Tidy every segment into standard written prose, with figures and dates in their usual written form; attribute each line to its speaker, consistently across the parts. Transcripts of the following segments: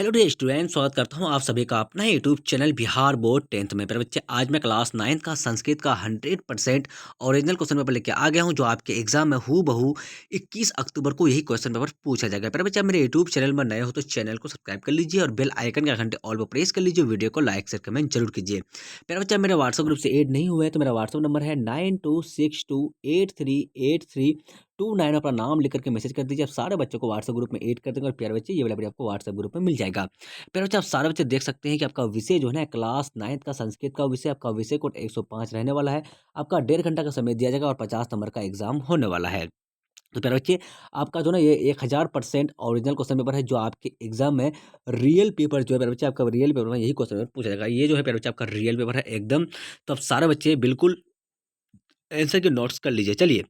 Speaker 1: Hello dear student, स्वागत करता हूं आप सभी का अपना YouTube channel Bihar board 10th में। मेरे बच्चे, आज मैं क्लास 9th का संस्कृत का 100% ओरिजिनल क्वेश्चन पेपर लेके आ गया हूं, जो आपके एग्जाम में हूबहू 21 अक्टूबर को यही क्वेश्चन पेपर पूछा जाएगा। मेरे बच्चे, आप मेरे यूट्यूब चैनल में नए हो तो चैनल को सब्सक्राइब कर लीजिए और बेल आइकन का घंटे ऑल पर प्रेस कर लीजिए। वीडियो को लाइक शेयर कमेंट जरूर कीजिए। मेरे बच्चे, मेरे व्हाट्सअप ग्रुप से ऐड नहीं हुए हैं तो मेरा व्हाट्सअप नंबर है 9262838329। अपना नाम लिख करके मैसेज कर दीजिए। आप सारे बच्चों को व्हाट्सएप ग्रुप में ऐड कर देंगे और प्यारे बच्चे, ये वाला वीडियो आपको व्हाट्सएप ग्रुप में मिल जाएगा। प्यारे बच्चे, आप सारे बच्चे देख सकते हैं कि आपका विषय जो है ना, क्लास 9th का संस्कृत का विषय, आपका विषय कोड 105 रहने वाला है। आपका 1.5 घंटा का समय दिया जाएगा और 50 नंबर का एग्जाम होने वाला है। तो प्यारे बच्चे, आपका जो ना ये 1000% ओरिजिनल क्वेश्चन पेपर है, जो आपके एग्जाम में रियल पेपर जो है प्यारे बच्चे, आपका रियल पेपर में यही क्वेश्चन पेपर पूछा जाएगा। ये जो है प्यारे बच्चे आपका रियल पेपर है एकदम। तो आप सारे बच्चे बिल्कुल आंसर के नोट्स कर लीजिए। चलिए,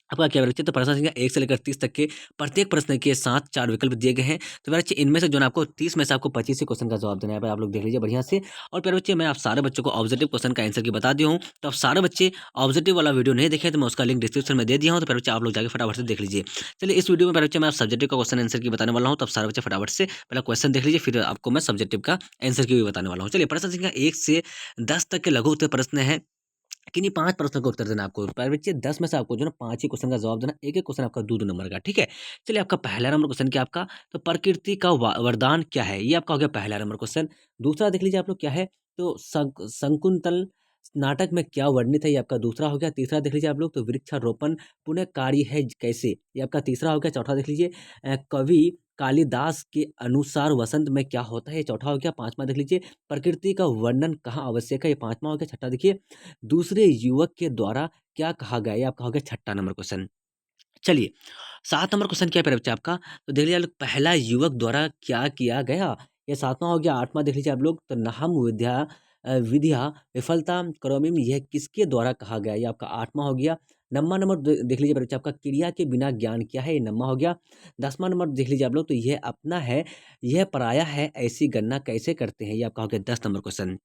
Speaker 1: आपका क्या बच्चे, तो प्रश्न संख्या 1 से लेकर 30 तक के प्रत्येक प्रश्न के साथ 4 विकल्प दिए गए हैं। तो मेरे बच्चे, इनमें से जो है ना, आपको 30 में से आपको 25 ही क्वेश्चन का जवाब देना है। आप लोग देख लीजिए बढ़िया से। और प्यारे बच्चे, मैं आप सारे बच्चों को ऑब्जेक्टिव क्वेश्चन का आंसर की बता दिया हूँ। तो आप सारे बच्चे ऑब्जेक्टिव वाला वीडियो नहीं देखे तो मैं उसका लिंक डिस्क्रिप्शन में दे दिया हूँ। तो प्यारे बच्चे, आप लोग जाकर फटाफट से देख लीजिए। चलिए, इस वीडियो में प्यारे बच्चे मैं आप सब्जेक्टिव का क्वेश्चन आंसर की बताने वाला हूँ। तो आप सारे बच्चे फटाफट से पहला क्वेश्चन देख लीजिए, फिर आपको मैं सब्जेक्टिव का आंसर की भी बताने वाला हूँ। चलिए, प्रश्न संख्या 1 से 10 तक के लघु उत्तर प्रश्न है। किन्हीं 5 प्रश्नों का उत्तर देना आपको। प्यारे बच्चे, 10 में से आपको जो है ना 5 ही क्वेश्चन का जवाब देना। एक-एक क्वेश्चन आपका 2-2 नंबर का, ठीक है? चलिए, आपका पहला नंबर क्वेश्चन क्या आपका, तो प्रकृति का वरदान क्या है? ये आपका हो गया पहला नंबर क्वेश्चन। दूसरा देख लीजिए आप लोग क्या है, तो शकुंतल नाटक में क्या वर्णित है? ये आपका दूसरा हो गया। तीसरा देख लीजिए आप लोग, तो वृक्षारोपण पुण्य कार्य है कैसे? ये आपका तीसरा हो गया। चौथा देख लीजिए, कवि कालिदास के अनुसार वसंत में क्या होता है? ये चौथा हो गया। पाँचवाँ देख लीजिए, प्रकृति का वर्णन कहाँ आवश्यक है? ये पाँचवाँ हो गया। छठा देखिए, दूसरे युवक के द्वारा क्या कहा गया? ये आपका हो गया छठा नंबर क्वेश्चन। चलिए, 7 नंबर क्वेश्चन क्या है प्यारे बच्चे आपका? तो देख लीजिए आप लोग, पहला युवक द्वारा क्या किया गया? ये 7वां हो गया। 8वां देख लीजिए आप लोग, तो नाहम विद्या विफलता करोमिम, यह किसके द्वारा कहा गया? ये आपका 8वां हो गया। 9वां नंबर देख लीजिए प्यारे बच्चे आपका, क्रिया के बिना ज्ञान क्या है? ये 9वां हो गया। 10वां नंबर देख लीजिए आप लोग, तो यह अपना है, यह पराया है, ऐसी गणना कैसे करते हैं? ये आपका हो गया 10 नंबर क्वेश्चन।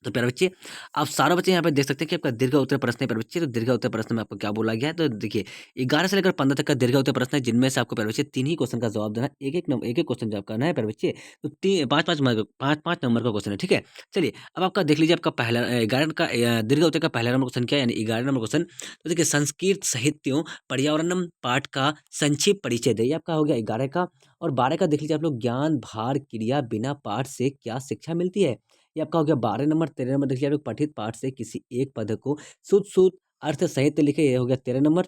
Speaker 1: तो प्यारे बच्चे, आप सारे बच्चे यहाँ पे देख सकते हैं कि आपका दीर्घ उत्तर प्रश्न है प्यारे बच्चे। तो दीर्घ उत्तर प्रश्न में आपको क्या बोला गया है, तो देखिए 11 से लेकर 15 तक का दीर्घ उत्तर प्रश्न है, जिनमें से आपको प्यारे बच्चे 3 ही क्वेश्चन का जवाब देना है। एक-एक क्वेश्चन जवाब करना है प्यारे बच्चे। तो 5-5 नंबर का क्वेश्चन है, ठीक है? चलिए, अब आपका देख लीजिए, आपका पहला 11 का दीर्घ उत्तर का पहला नंबर क्वेश्चन क्या है, यानी 11 नंबर क्वेश्चन। तो देखिए, संस्कृत साहित्यों पर्यावरणम पाठ का संक्षिप्त परिचय दें। ये आपका हो गया 11 का। और 12 का देख लीजिए आप लोग, ज्ञान भार क्रिया बिना पाठ से क्या शिक्षा मिलती है? ये आपका हो गया 12 नंबर। 13 नंबर देखिए आप लोग, पठित पाठ से किसी एक पद को शुद्ध-शुद्ध अर्थ सहित लिखे। ये हो गया 13 नंबर।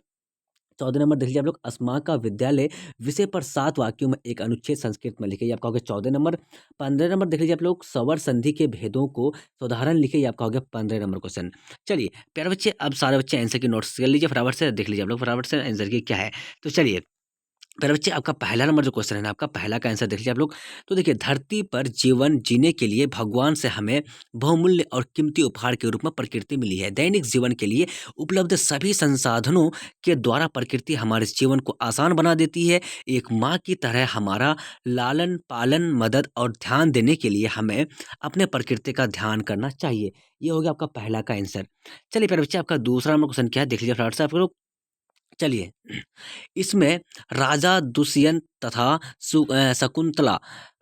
Speaker 1: 14 नंबर देख लीजिए आप लोग, अस्माका विद्यालय विषय पर 7 वाक्यों में एक अनुच्छेद संस्कृत में लिखे। ये आपका हो गया 14 नंबर। 15 नंबर देख लीजिए आप लोग, स्वर संधि के भेदों को साधारण लिखे। ये आपका हो गया 15 नंबर क्वेश्चन। चलिए, प्यारे बच्चे, अब सारे बच्चे आंसर की नोट्स कर लीजिए फटाफट से, देख लीजिए आप लोग फटाफट से आंसर की क्या है। तो चलिए, मेरे बच्चे, आपका पहला नंबर जो क्वेश्चन है ना, आपका पहला का आंसर देख लीजिए आप लोग। तो देखिए, धरती पर जीवन जीने के लिए भगवान से हमें बहुमूल्य और कीमती उपहार के रूप में प्रकृति मिली है। दैनिक जीवन के लिए उपलब्ध सभी संसाधनों के द्वारा प्रकृति हमारे जीवन को आसान बना देती है। एक माँ की तरह हमारा लालन पालन, मदद और ध्यान देने के लिए हमें अपने प्रकृति का ध्यान करना चाहिए। ये हो गया आपका पहला का आंसर। चलिए प्यारे बच्चे, आपका दूसरा नंबर क्वेश्चन क्या है, देख लीजिए फटाफट से आप लोग। चलिए, इसमें राजा दुष्यंत तथा शकुंतला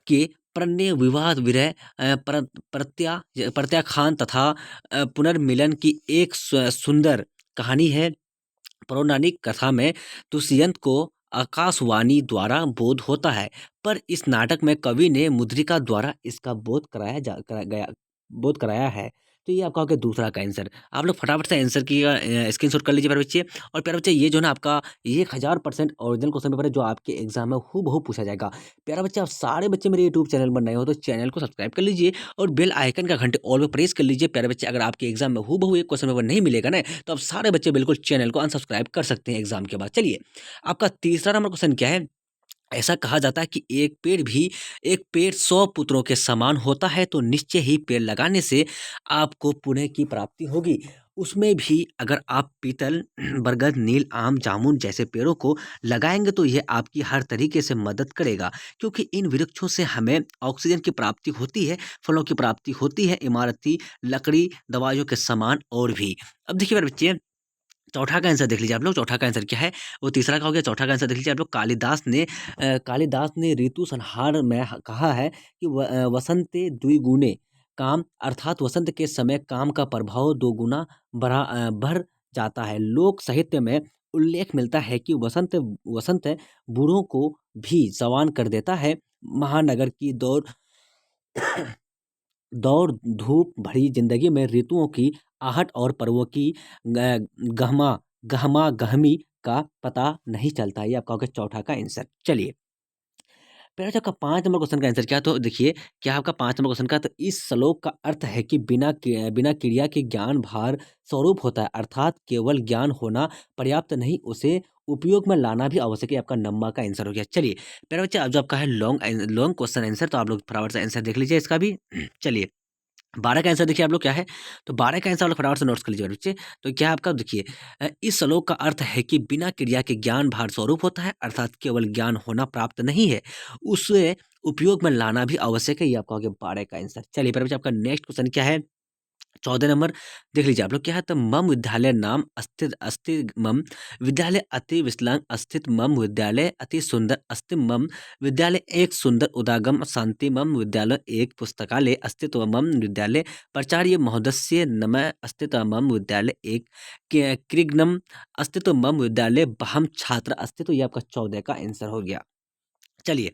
Speaker 1: के प्रणय विवाह विरह, प्रत्याख्यान तथा पुनर्मिलन की एक सुंदर कहानी है। पौराणिक कथा में दुष्यंत को आकाशवाणी द्वारा बोध होता है, पर इस नाटक में कवि ने मुद्रिका द्वारा इसका बोध कराया है। तो ये आपका हो गया दूसरा का आंसर। आप लोग फटाफट से आंसर की स्क्रीनशॉट कर लीजिए प्यारे बच्चे। और प्यारे बच्चे, ये जो है ना, आपका ये 1000% ओरिजिनल क्वेश्चन पेपर है, जो आपके एग्जाम में हूबहू पूछा जाएगा। प्यारा बच्चे, आप सारे बच्चे मेरे यूट्यूब चैनल पर नए हो तो चैनल को सब्सक्राइब कर लीजिए और बेल आइकन का घंटे ऑल पे प्रेस कर लीजिए। प्यारे बच्चे, अगर आपके एग्जाम में हूबहू एक क्वेश्चन पेपर नहीं मिलेगा ना, तो आप सारे बच्चे बिल्कुल चैनल को अनसब्सक्राइब कर सकते हैं एग्जाम के बाद। चलिए, आपका तीसरा नंबर क्वेश्चन क्या है। ऐसा कहा जाता है कि एक पेड़ 100 पुत्रों के समान होता है, तो निश्चय ही पेड़ लगाने से आपको पुण्य की प्राप्ति होगी। उसमें भी अगर आप पीतल, बरगद, नील, आम, जामुन जैसे पेड़ों को लगाएंगे तो यह आपकी हर तरीके से मदद करेगा, क्योंकि इन वृक्षों से हमें ऑक्सीजन की प्राप्ति होती है, फलों की प्राप्ति होती है, इमारती लकड़ी, दवाइयों के सामान और भी। अब देखिए मेरे बच्चे, चौथा का आंसर देख लीजिए आप लोग, चौथा का आंसर क्या है, वो तीसरा का हो गया, चौथा का आंसर देख लीजिए आप लोग, कालिदास ने ऋतु संहार में कहा है कि वसंते द्विगुणे काम, अर्थात वसंत के समय काम का प्रभाव दोगुना बढ़ जाता है। लोक साहित्य में उल्लेख मिलता है कि वसंत वसंत बूढ़ों को भी जवान कर देता है। महानगर की दौड़ धूप भरी जिंदगी में ऋतुओं की आहट और पर्वों की गहमा गहमा गहमी का पता नहीं चलता। ये आपका हो गया चौथा का आंसर। चलिए, फिर आपका 5 नंबर क्वेश्चन का आंसर क्या है? तो देखिए, क्या आपका 5 नंबर क्वेश्चन का, तो इस श्लोक का अर्थ है कि बिना क्रिया के ज्ञान भार स्वरूप होता है, अर्थात केवल ज्ञान होना पर्याप्त नहीं, उसे उपयोग में लाना भी आवश्यक है। आपका नंबर का आंसर हो गया। चलिए, प्यारे बच्चे, अब जो आपका है लॉन्ग क्वेश्चन आंसर, तो आप लोग फटाफट से आंसर देख लीजिए इसका भी। चलिए, 12 का आंसर देखिए आप लोग क्या है, तो 12 का आंसर आप लोग फटाफट से नोट्स कर लीजिए बच्चे। तो क्या है आपका, देखिए, इस श्लोक का अर्थ है कि बिना क्रिया के ज्ञान भार स्वरूप होता है, अर्थात केवल ज्ञान होना प्राप्त नहीं है, उसे उपयोग में लाना भी आवश्यक है। ये आपका हो गया 12 का आंसर। चलिए, फिर बच्चे आपका नेक्स्ट क्वेश्चन क्या है, 14 नंबर देख लीजिए आप लोग क्या है, तो मम विद्यालय नाम अस्थित अस्ति मम विद्यालय अति विश्लांग अस्थित मम विद्यालय अति सुंदर अस्ति मम विद्यालय एक सुंदर उदागम शांति मम विद्यालय एक पुस्तकालय अस्तित्व मम विद्यालय प्राचार्य महोदय नमः अस्तित्व मम विद्यालय एक कृग्नम अस्तित्व मम विद्यालय बहम छात्र अस्तित्व। ये आपका 14 का आंसर हो गया। चलिए,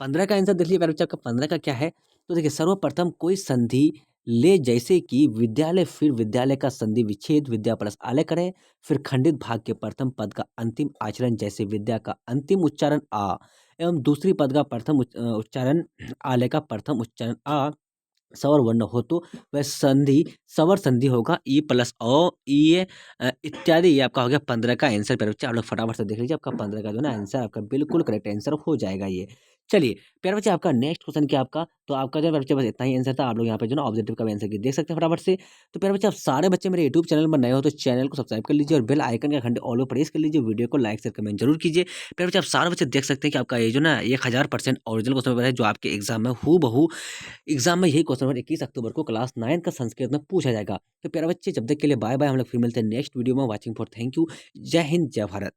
Speaker 1: 15 का आंसर देख लीजिए प्यारे बच्चे, आपका 15 का क्या है, तो देखिए, सर्वप्रथम कोई संधि ले, जैसे कि विद्यालय, फिर विद्यालय का संधि विच्छेद विद्या प्लस आलय करें, फिर खंडित भाग के प्रथम पद का अंतिम आचरण, जैसे विद्या का अंतिम उच्चारण आ एवं दूसरी पद का प्रथम उच्चारण आलय का प्रथम उच्चारण आ सवर वर्ण हो, तो वह संधि सवर संधि होगा ई प्लस ओ ई इत्यादि। ये आपका हो गया 15 का आंसर। प्यारे बच्चे, आप लोग फटाफट से देख लीजिए, आपका 15 का जो है ना आंसर आपका बिल्कुल करेक्ट आंसर हो जाएगा ये। चलिए, प्यारे बच्चे, आपका नेक्स्ट क्वेश्चन क्या आपका, तो आपका जो है बच्चे बस इतना ही आंसर था। आप लोग यहाँ पे जो ना ऑब्जेक्टिव का भी आंसर देख सकते हैं फटाफट से। तो प्यारे बच्चे, आप सारे बच्चे मेरे यूट्यूब चैनल पर नए हो तो चैनल को सब्सक्राइब कर लीजिए और बेल आइकन का घंटे ऑल पर प्रेस कर लीजिए। वीडियो को लाइक शेयर कमेंट जरूर कीजिए। प्यारे बच्चे, आप सारे बच्चे देख सकते हैं कि आपका ये जो ना 1000% ओरिजिनल क्वेश्चन पेपर है, जो आपके एग्जाम में हूबहू एग्जाम में यही क्वेश्चन नंबर 21 अक्टूबर को क्लास 9 का संस्कृत में पूछा जाएगा। तो प्यारे बच्चे, जब तक के लिए बाय बाय, हम लोग फिर मिलते हैं नेक्स्ट वीडियो में। Watching for, thank you. जय हिंद, जय भारत।